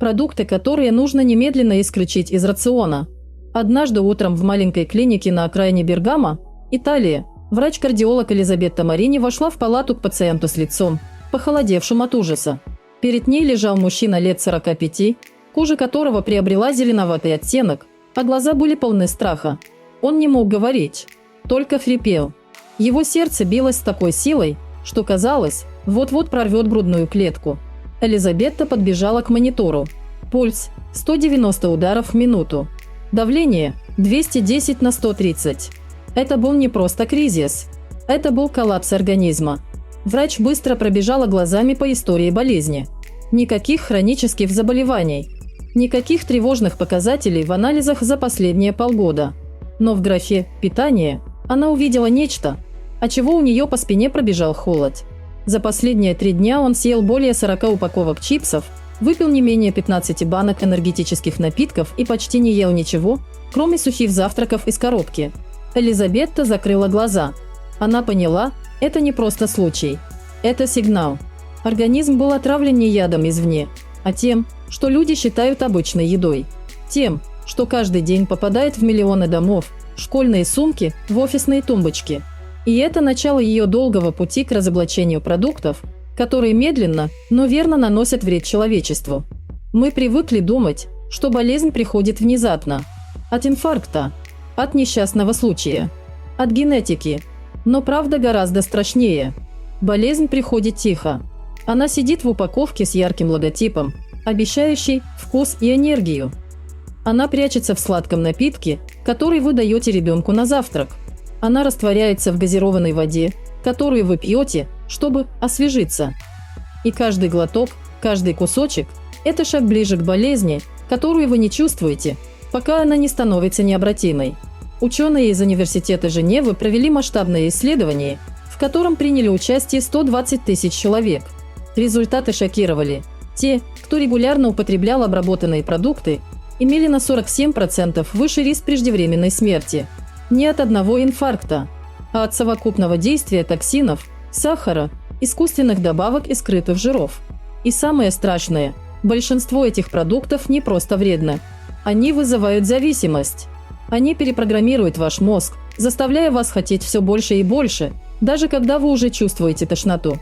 Продукты, которые нужно немедленно исключить из рациона. Однажды утром в маленькой клинике на окраине Бергамо, Италия, врач-кардиолог Элизабетта Марини вошла в палату к пациенту с лицом, похолодевшим от ужаса. Перед ней лежал мужчина лет 45, кожа которого приобрела зеленоватый оттенок, а глаза были полны страха. Он не мог говорить, только хрипел. Его сердце билось с такой силой, что казалось, вот-вот прорвет грудную клетку. Элизабетта подбежала к монитору. Пульс – 190 ударов в минуту. Давление – 210 на 130. Это был не просто кризис. Это был коллапс организма. Врач быстро пробежала глазами по истории болезни. Никаких хронических заболеваний. Никаких тревожных показателей в анализах за последние полгода. Но в графе «Питание» она увидела нечто, от чего у нее по спине пробежал холод. За последние 3 дня он съел более 40 упаковок чипсов, выпил не менее 15 банок энергетических напитков и почти не ел ничего, кроме сухих завтраков из коробки. Элизабетта закрыла глаза. Она поняла, это не просто случай. Это сигнал. Организм был отравлен не ядом извне, а тем, что люди считают обычной едой. Тем, что каждый день попадает в миллионы домов, в школьные сумки, в офисные тумбочки. И это начало ее долгого пути к разоблачению продуктов, которые медленно, но верно наносят вред человечеству. Мы привыкли думать, что болезнь приходит внезапно. От инфаркта, от несчастного случая, от генетики. Но правда гораздо страшнее. Болезнь приходит тихо. Она сидит в упаковке с ярким логотипом, обещающей вкус и энергию. Она прячется в сладком напитке, который вы даете ребенку на завтрак. Она растворяется в газированной воде, которую вы пьете, чтобы освежиться. И каждый глоток, каждый кусочек – это шаг ближе к болезни, которую вы не чувствуете, пока она не становится необратимой. Ученые из Университета Женевы провели масштабное исследование, в котором приняли участие 120 тысяч человек. Результаты шокировали. Те, кто регулярно употреблял обработанные продукты, имели на 47% выше риск преждевременной смерти. Не от одного инфаркта, а от совокупного действия токсинов, сахара, искусственных добавок и скрытых жиров. И самое страшное – большинство этих продуктов не просто вредно. Они вызывают зависимость. Они перепрограммируют ваш мозг, заставляя вас хотеть все больше и больше, даже когда вы уже чувствуете тошноту.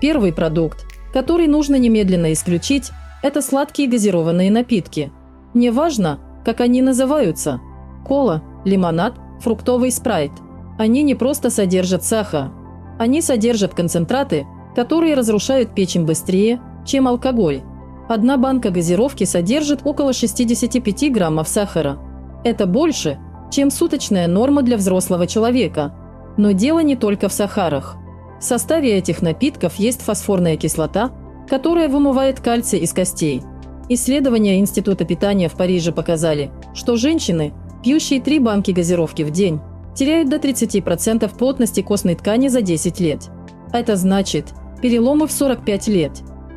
Первый продукт, который нужно немедленно исключить – это сладкие газированные напитки. Неважно, как они называются – кола, лимонад, фруктовый спрайт. Они не просто содержат сахар. Они содержат концентраты, которые разрушают печень быстрее, чем алкоголь. Одна банка газировки содержит около 65 граммов сахара. Это больше, чем суточная норма для взрослого человека. Но дело не только в сахарах. В составе этих напитков есть фосфорная кислота, которая вымывает кальций из костей. Исследования Института питания в Париже показали, что женщины, пьющие 3 банки газировки в день, теряют до 30% плотности костной ткани за 10 лет. Это значит переломы в 45 лет.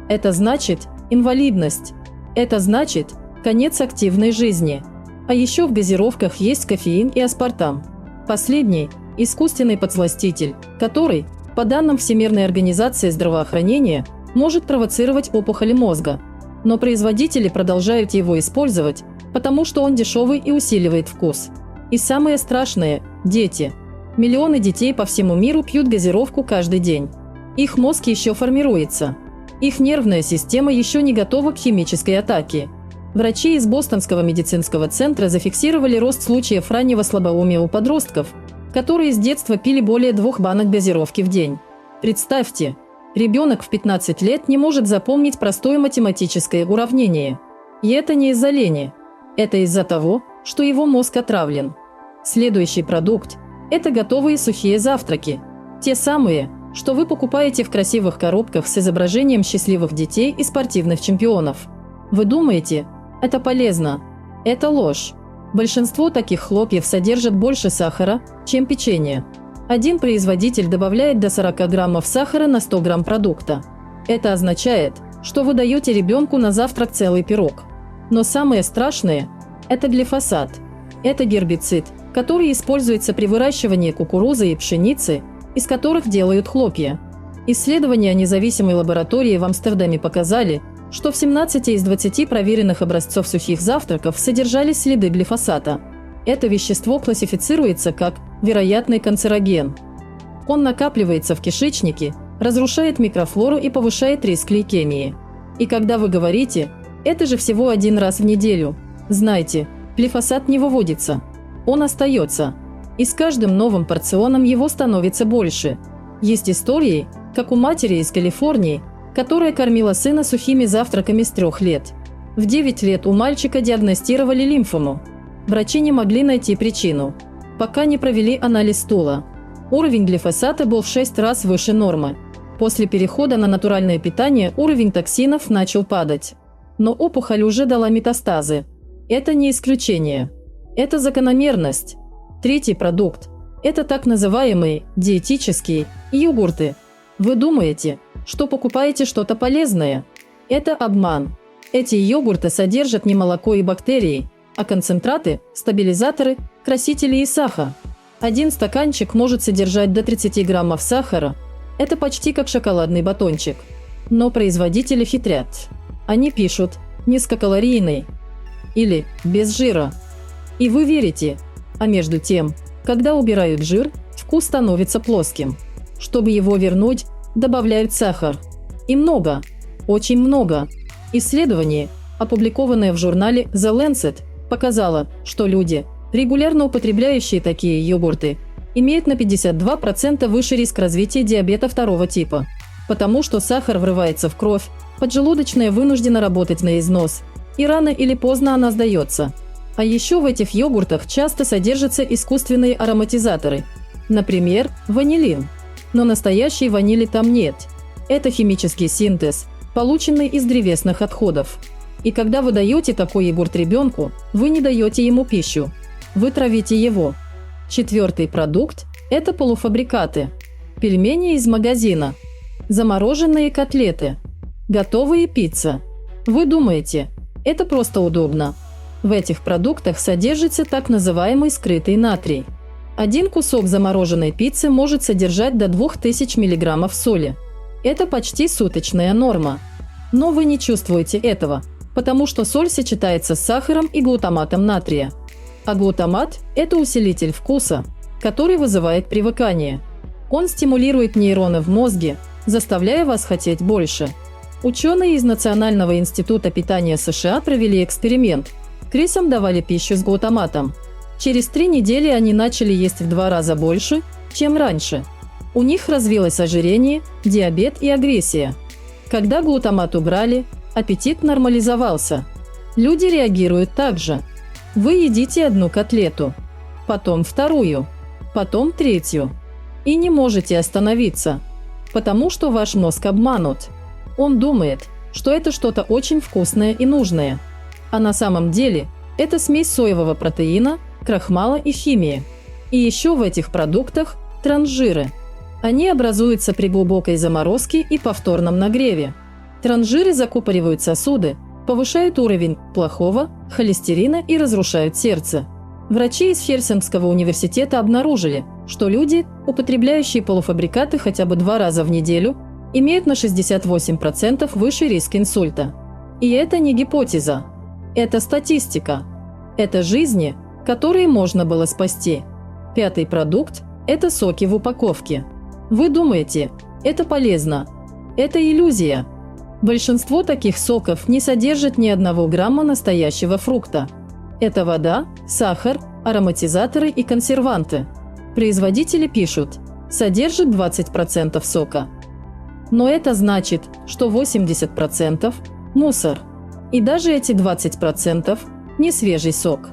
Это значит инвалидность. Это значит конец активной жизни. А еще в газировках есть кофеин и аспартам. Последний – искусственный подсластитель, который, по данным Всемирной организации здравоохранения, может провоцировать опухоли мозга. Но производители продолжают его использовать, потому что он дешевый и усиливает вкус. И самое страшное – дети. Миллионы детей по всему миру пьют газировку каждый день. Их мозг еще формируется. Их нервная система еще не готова к химической атаке. Врачи из Бостонского медицинского центра зафиксировали рост случаев раннего слабоумия у подростков, которые с детства пили более 2 банок газировки в день. Представьте, ребенок в 15 лет не может запомнить простое математическое уравнение. И это не из-за лени. Это из-за того, что его мозг отравлен. Следующий продукт – это готовые сухие завтраки. Те самые, что вы покупаете в красивых коробках с изображением счастливых детей и спортивных чемпионов. Вы думаете, это полезно? Это ложь. Большинство таких хлопьев содержат больше сахара, чем печенье. Один производитель добавляет до 40 граммов сахара на 100 грамм продукта. Это означает, что вы даете ребенку на завтрак целый пирог. Но самое страшное – это глифосат. Это гербицид, который используется при выращивании кукурузы и пшеницы, из которых делают хлопья. Исследования независимой лаборатории в Амстердаме показали, что в 17 из 20 проверенных образцов сухих завтраков содержались следы глифосата. Это вещество классифицируется как вероятный канцероген. Он накапливается в кишечнике, разрушает микрофлору и повышает риск лейкемии. И когда вы говорите «это же всего один раз в неделю», знайте, глифосат не выводится. Он остается. И с каждым новым порционом его становится больше. Есть истории, как у матери из Калифорнии, которая кормила сына сухими завтраками с 3 лет. В 9 лет у мальчика диагностировали лимфому. Врачи не могли найти причину, пока не провели анализ стула. Уровень глифосата был в 6 раз выше нормы. После перехода на натуральное питание уровень токсинов начал падать. Но опухоль уже дала метастазы. Это не исключение. Это закономерность. Третий продукт – это так называемые диетические йогурты. Вы думаете, что покупаете что-то полезное? Это обман. Эти йогурты содержат не молоко и бактерии, а концентраты, стабилизаторы, красители и сахар. Один стаканчик может содержать до 30 граммов сахара. Это почти как шоколадный батончик. Но производители хитрят. Они пишут «низкокалорийный» или «без жира». И вы верите. А между тем, когда убирают жир, вкус становится плоским. Чтобы его вернуть, добавляют сахар. И много, очень много. Исследование, опубликованное в журнале The Lancet, показало, что люди, регулярно употребляющие такие йогурты, имеют на 52% выше риск развития диабета 2 типа. Потому что сахар врывается в кровь, поджелудочная вынуждена работать на износ, и рано или поздно она сдается. А еще в этих йогуртах часто содержатся искусственные ароматизаторы. Например, ванилин. Но настоящей ванили там нет. Это химический синтез, полученный из древесных отходов. И когда вы даете такой йогурт ребенку, вы не даете ему пищу. Вы травите его. Четвертый продукт – это полуфабрикаты. Пельмени из магазина. Замороженные котлеты. Готовые пицца. Вы думаете, это просто удобно. В этих продуктах содержится так называемый скрытый натрий. Один кусок замороженной пиццы может содержать до 2000 мг соли. Это почти суточная норма. Но вы не чувствуете этого, потому что соль сочетается с сахаром и глутаматом натрия. А глутамат – это усилитель вкуса, который вызывает привыкание. Он стимулирует нейроны в мозге, заставляя вас хотеть больше. Ученые из Национального института питания США провели эксперимент. Крысам давали пищу с глутаматом. Через 3 недели они начали есть в 2 раза больше, чем раньше. У них развилось ожирение, диабет и агрессия. Когда глутамат убрали, аппетит нормализовался. Люди реагируют так же. Вы едите 1 котлету, потом 2, потом 3. И не можете остановиться, потому что ваш мозг обманут. Он думает, что это что-то очень вкусное и нужное. А на самом деле это смесь соевого протеина, крахмала и химии. И еще в этих продуктах трансжиры. Они образуются при глубокой заморозке и повторном нагреве. Трансжиры закупоривают сосуды, повышают уровень плохого холестерина и разрушают сердце. Врачи из Хельсинкского университета обнаружили, что люди, употребляющие полуфабрикаты хотя бы 2 раза в неделю, имеют на 68% выше риск инсульта. И это не гипотеза. Это статистика. Это жизни, которые можно было спасти. 5-й продукт – это соки в упаковке. Вы думаете, это полезно. Это иллюзия. Большинство таких соков не содержит ни 1 грамма настоящего фрукта. Это вода, сахар, ароматизаторы и консерванты. Производители пишут, содержит 20% сока. Но это значит, что 80% – мусор. И даже эти 20% – не свежий сок.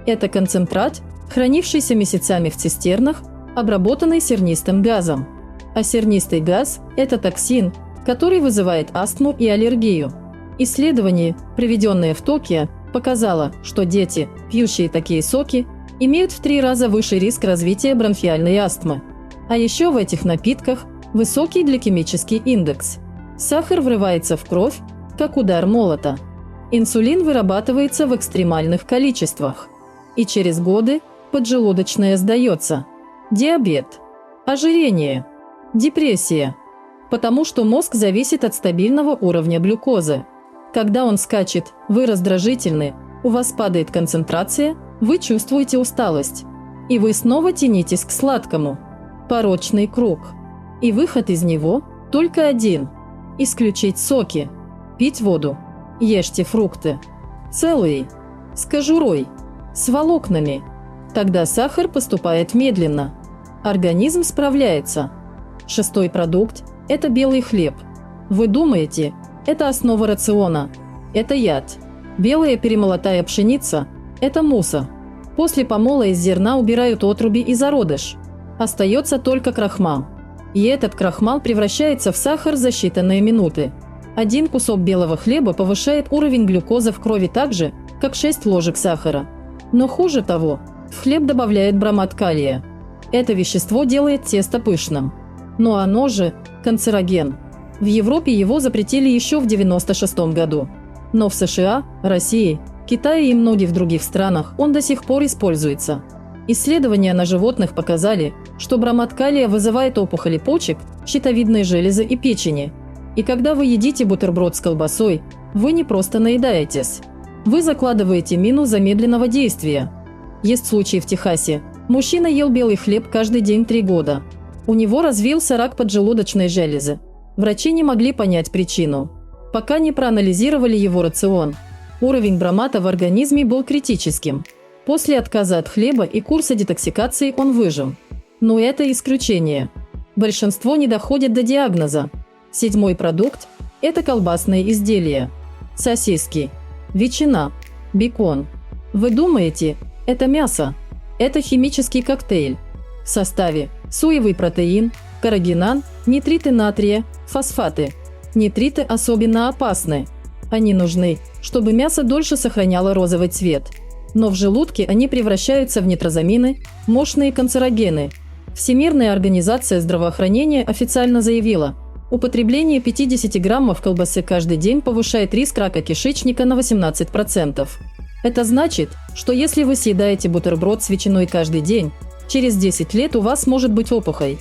Это концентрат, хранившийся месяцами в цистернах, обработанный сернистым газом. А сернистый газ – это токсин, который вызывает астму и аллергию. Исследование, проведенное в Токио, показало, что дети, пьющие такие соки, имеют в 3 раза выше риск развития бронхиальной астмы. А еще в этих напитках высокий гликемический индекс. Сахар врывается в кровь, как удар молота. Инсулин вырабатывается в экстремальных количествах. И через годы поджелудочная сдается. Диабет. Ожирение. Депрессия. Потому что мозг зависит от стабильного уровня глюкозы. Когда он скачет, вы раздражительны, у вас падает концентрация, вы чувствуете усталость. И вы снова тянетесь к сладкому. Порочный круг. И выход из него только один. Исключить соки. Пить воду. Ешьте фрукты. Целые. С кожурой. С волокнами. Тогда сахар поступает медленно. Организм справляется. Шестой продукт – это белый хлеб. Вы думаете, это основа рациона. Это яд. Белая перемолотая пшеница – это мусор. После помола из зерна убирают отруби и зародыш. Остается только крахмал. И этот крахмал превращается в сахар за считанные минуты. Один кусок белого хлеба повышает уровень глюкозы в крови так же, как 6 ложек сахара. Но хуже того, в хлеб добавляют бромат калия. Это вещество делает тесто пышным. Но оно же канцероген. В Европе его запретили еще в 1996 году. Но в США, России, Китае и многих других странах он до сих пор используется. Исследования на животных показали, что бромат калия вызывает опухоли почек, щитовидной железы и печени. И когда вы едите бутерброд с колбасой, вы не просто наедаетесь. Вы закладываете мину замедленного действия. Есть случай в Техасе. Мужчина ел белый хлеб каждый день 3 года. У него развился рак поджелудочной железы. Врачи не могли понять причину, пока не проанализировали его рацион. Уровень бромата в организме был критическим. После отказа от хлеба и курса детоксикации он выжил. Но это исключение. Большинство не доходит до диагноза. Седьмой продукт – это колбасные изделия. Сосиски, ветчина, бекон. Вы думаете, это мясо? Это химический коктейль. В составе соевый протеин, каррагинан, нитриты натрия, фосфаты. Нитриты особенно опасны. Они нужны, чтобы мясо дольше сохраняло розовый цвет. Но в желудке они превращаются в нитрозамины, мощные канцерогены. Всемирная организация здравоохранения официально заявила, употребление 50 граммов колбасы каждый день повышает риск рака кишечника на 18%. Это значит, что если вы съедаете бутерброд с ветчиной каждый день, через 10 лет у вас может быть опухоль.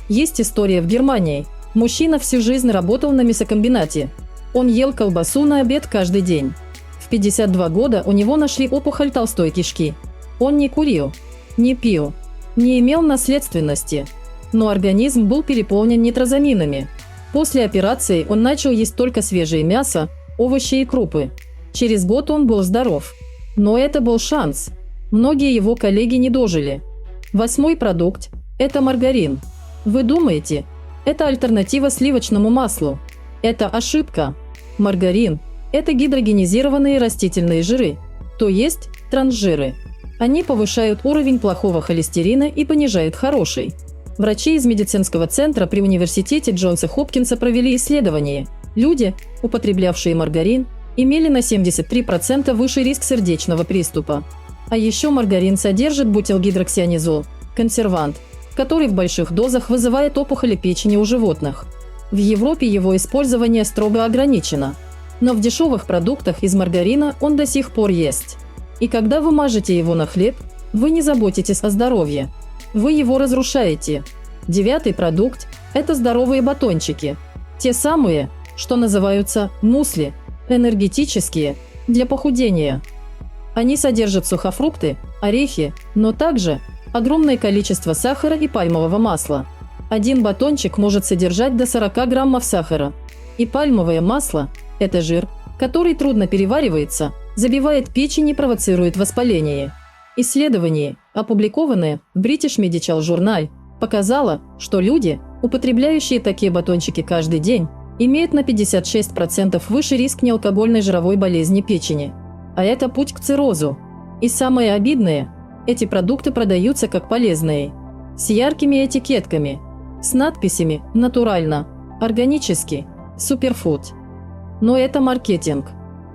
Есть история в Германии. Мужчина всю жизнь работал на мясокомбинате. Он ел колбасу на обед каждый день. В 52 года у него нашли опухоль толстой кишки. Он не курил, не пил, не имел наследственности. Но организм был переполнен нитрозаминами. После операции он начал есть только свежее мясо, овощи и крупы. Через год он был здоров. Но это был шанс. Многие его коллеги не дожили. Восьмой продукт – это маргарин. Вы думаете, это альтернатива сливочному маслу? Это ошибка. Маргарин – это гидрогенизированные растительные жиры, то есть трансжиры. Они повышают уровень плохого холестерина и понижают хороший. Врачи из медицинского центра при университете Джонса Хопкинса провели исследование. Люди, употреблявшие маргарин, имели на 73% выше риск сердечного приступа. А еще маргарин содержит бутилгидроксианизол – консервант, который в больших дозах вызывает опухоли печени у животных. В Европе его использование строго ограничено. Но в дешевых продуктах из маргарина он до сих пор есть. И когда вы мажете его на хлеб, вы не заботитесь о здоровье. Вы его разрушаете. Девятый продукт – это здоровые батончики. Те самые, что называются мусли, энергетические, для похудения. Они содержат сухофрукты, орехи, но также огромное количество сахара и пальмового масла. Один батончик может содержать до 40 граммов сахара. И пальмовое масло – это жир, который трудно переваривается, забивает печень и провоцирует воспаление. Исследование, опубликованное в British Medical Journal, показало, что люди, употребляющие такие батончики каждый день, имеют на 56% выше риск неалкогольной жировой болезни печени. А это путь к циррозу. И самое обидное – эти продукты продаются как полезные, с яркими этикетками, с надписями «натурально», «органически», «суперфуд». Но это маркетинг,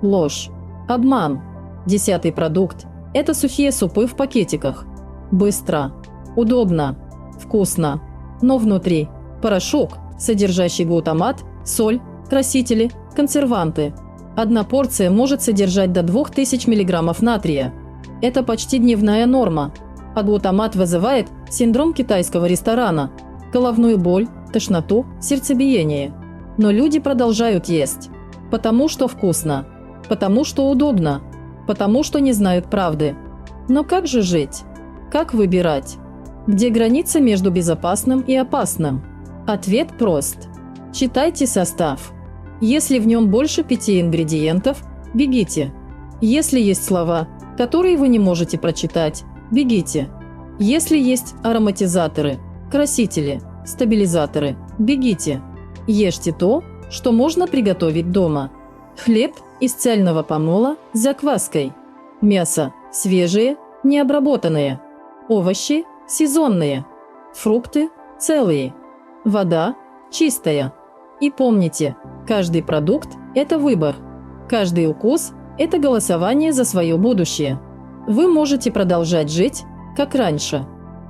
ложь, обман. Десятый продукт – это сухие супы в пакетиках. Быстро, удобно, вкусно. Но внутри – порошок, содержащий глутамат, соль, красители, консерванты. Одна порция может содержать до 2000 мг натрия. Это почти дневная норма. А глутамат вызывает синдром китайского ресторана, головную боль, тошноту, сердцебиение. Но люди продолжают есть. Потому что вкусно. Потому что удобно. Потому что не знают правды. Но как же жить? Как выбирать? Где граница между безопасным и опасным? Ответ прост. Читайте состав. Если в нем больше 5 ингредиентов, бегите. Если есть слова, которые вы не можете прочитать, бегите. Если есть ароматизаторы, красители, стабилизаторы, бегите. Ешьте то, что можно приготовить дома. Хлеб из цельного помола с закваской. Мясо свежие, необработанные. Овощи сезонные. Фрукты целые. Вода чистая. И помните, каждый продукт – это выбор. Каждый укус – это голосование за свое будущее. Вы можете продолжать жить, как раньше,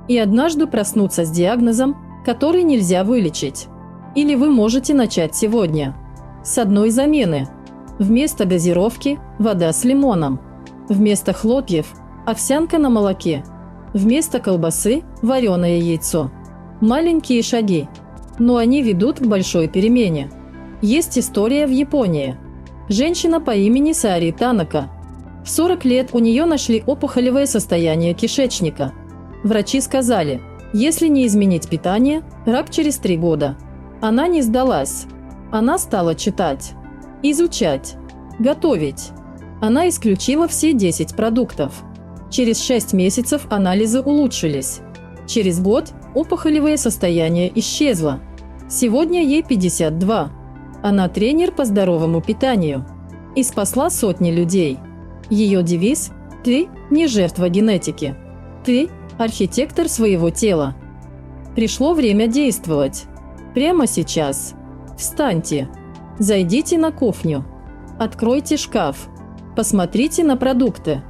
и однажды проснуться с диагнозом, который нельзя вылечить. Или вы можете начать сегодня. С одной замены. Вместо газировки – вода с лимоном. Вместо хлопьев – овсянка на молоке. Вместо колбасы – вареное яйцо. Маленькие шаги. Но они ведут к большой перемене. Есть история в Японии. Женщина по имени Саари Танака. В 40 лет у нее нашли опухолевое состояние кишечника. Врачи сказали, если не изменить питание, рак через 3 года. Она не сдалась. Она стала читать, изучать, готовить. Она исключила все 10 продуктов. Через 6 месяцев анализы улучшились. Через год опухолевое состояние исчезло. Сегодня ей 52. Она тренер по здоровому питанию. И спасла сотни людей. Ее девиз – «Ты не жертва генетики. Ты – архитектор своего тела». Пришло время действовать. Прямо сейчас. Встаньте. Зайдите на кухню. Откройте шкаф. Посмотрите на продукты.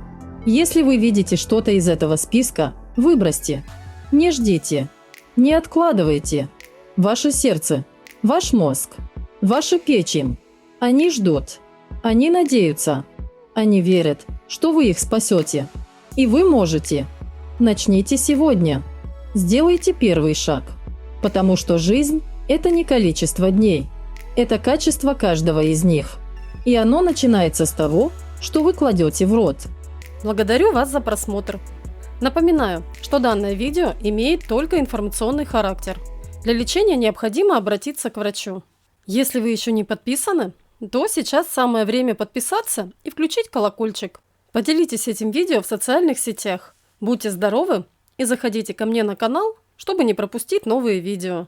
Если вы видите что-то из этого списка, выбросьте. Не ждите. Не откладывайте. Ваше сердце, ваш мозг, ваша печень. Они ждут. Они надеются. Они верят, что вы их спасете. И вы можете. Начните сегодня. Сделайте первый шаг. Потому что жизнь – это не количество дней. Это качество каждого из них. И оно начинается с того, что вы кладете в рот. Благодарю вас за просмотр. Напоминаю, что данное видео имеет только информационный характер. Для лечения необходимо обратиться к врачу. Если вы еще не подписаны, то сейчас самое время подписаться и включить колокольчик. Поделитесь этим видео в социальных сетях. Будьте здоровы и заходите ко мне на канал, чтобы не пропустить новые видео.